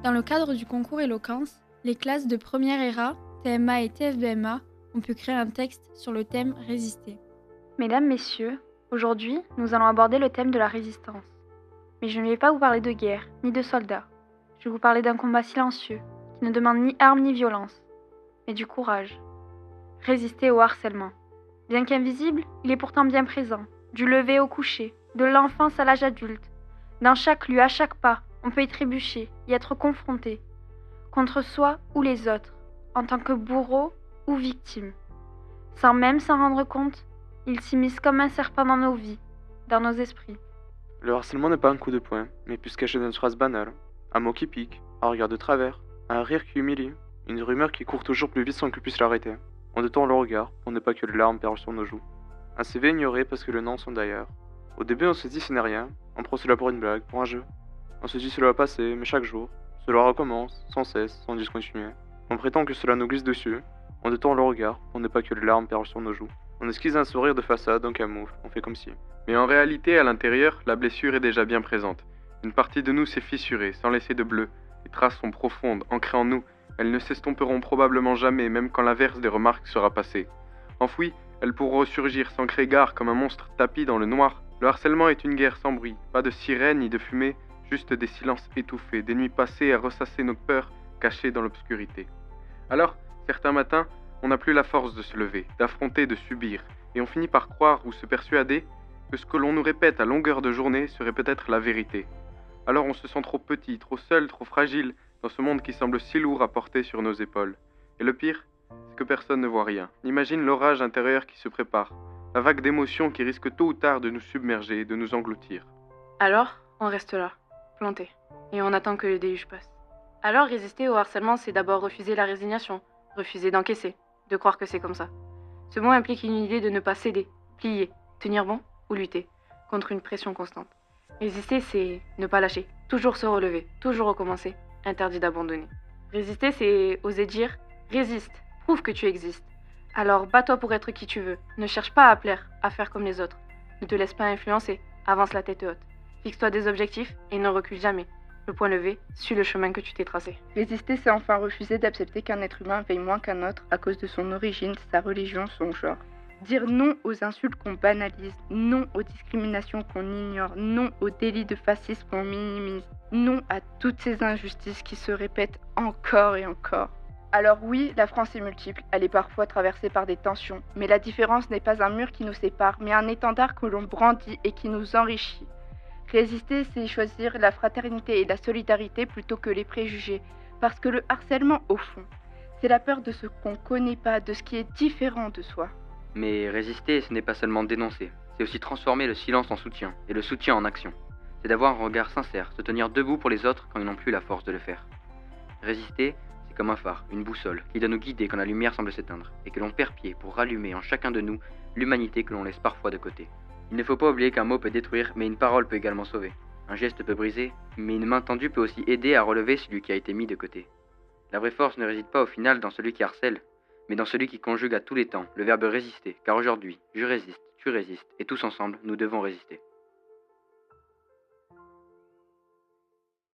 Dans le cadre du concours Éloquence, les classes de première ERA, TMA et TFBMA ont pu créer un texte sur le thème Résister. Mesdames, Messieurs, aujourd'hui, nous allons aborder le thème de la résistance. Mais je ne vais pas vous parler de guerre, ni de soldats. Je vais vous parler d'un combat silencieux, qui ne demande ni armes ni violence, mais du courage. Résister au harcèlement. Bien qu'invisible, il est pourtant bien présent, du lever au coucher, de l'enfance à l'âge adulte. Dans chaque lieu, à chaque pas, on peut y trébucher, y être confronté, contre soi ou les autres, en tant que bourreau ou victime. Sans même s'en rendre compte, il s'immisce comme un serpent dans nos vies, dans nos esprits. Le harcèlement n'est pas un coup de poing, mais plus caché dans une phrase banale. Un mot qui pique, un regard de travers, un rire qui humilie, une rumeur qui court toujours plus vite sans qu'on puisse l'arrêter. On détourne le regard pour ne pas que les larmes perlent sur nos joues. Un CV ignoré parce que le nom sont d'ailleurs. Au début on se dit ce n'est rien, on prend cela pour une blague, pour un jeu. On se dit cela va passer, mais chaque jour, cela recommence, sans cesse, sans discontinuer. On prétend que cela nous glisse dessus, on détourne le regard pour ne pas que les larmes perlent sur nos joues. On esquisse un sourire de façade, un camoufle, on fait comme si. Mais en réalité, à l'intérieur, la blessure est déjà bien présente. Une partie de nous s'est fissurée, sans laisser de bleu. Les traces sont profondes, ancrées en nous. Elles ne s'estomperont probablement jamais, même quand l'averse des remarques sera passée. Enfouies, elles pourront ressurgir sans créer gare comme un monstre tapi dans le noir. Le harcèlement est une guerre sans bruit, pas de sirène ni de fumée, juste des silences étouffés, des nuits passées à ressasser nos peurs cachées dans l'obscurité. Alors, certains matins, on n'a plus la force de se lever, d'affronter, de subir, et on finit par croire ou se persuader que ce que l'on nous répète à longueur de journée serait peut-être la vérité. Alors on se sent trop petit, trop seul, trop fragile dans ce monde qui semble si lourd à porter sur nos épaules. Et le pire, c'est que personne ne voit rien. N'imagine l'orage intérieur qui se prépare, la vague d'émotions qui risque tôt ou tard de nous submerger, de nous engloutir. Alors, on reste là, planté, et on attend que le déluge passe. Alors résister au harcèlement, c'est d'abord refuser la résignation, refuser d'encaisser, de croire que c'est comme ça. Ce mot implique une idée de ne pas céder, plier, tenir bon ou lutter contre une pression constante. Résister, c'est ne pas lâcher, toujours se relever, toujours recommencer, interdit d'abandonner. Résister, c'est oser dire « résiste, prouve que tu existes ». Alors bats-toi pour être qui tu veux, ne cherche pas à plaire, à faire comme les autres. Ne te laisse pas influencer, avance la tête haute. Fixe-toi des objectifs et ne recule jamais. Le poing levé, suis le chemin que tu t'es tracé. Résister, c'est enfin refuser d'accepter qu'un être humain veille moins qu'un autre à cause de son origine, sa religion, son genre. Dire non aux insultes qu'on banalise, non aux discriminations qu'on ignore, non aux délits de fascisme qu'on minimise, non à toutes ces injustices qui se répètent encore et encore. Alors oui, la France est multiple, elle est parfois traversée par des tensions, mais la différence n'est pas un mur qui nous sépare, mais un étendard que l'on brandit et qui nous enrichit. Résister, c'est choisir la fraternité et la solidarité plutôt que les préjugés, parce que le harcèlement, au fond, c'est la peur de ce qu'on ne connaît pas, de ce qui est différent de soi. Mais résister, ce n'est pas seulement dénoncer, c'est aussi transformer le silence en soutien, et le soutien en action. C'est d'avoir un regard sincère, se tenir debout pour les autres quand ils n'ont plus la force de le faire. Résister, c'est comme un phare, une boussole, qui doit nous guider quand la lumière semble s'éteindre, et que l'on perd pied pour rallumer en chacun de nous l'humanité que l'on laisse parfois de côté. Il ne faut pas oublier qu'un mot peut détruire, mais une parole peut également sauver. Un geste peut briser, mais une main tendue peut aussi aider à relever celui qui a été mis de côté. La vraie force ne réside pas au final dans celui qui harcèle, mais dans celui qui conjugue à tous les temps le verbe résister, car aujourd'hui, je résiste, tu résistes, et tous ensemble, nous devons résister.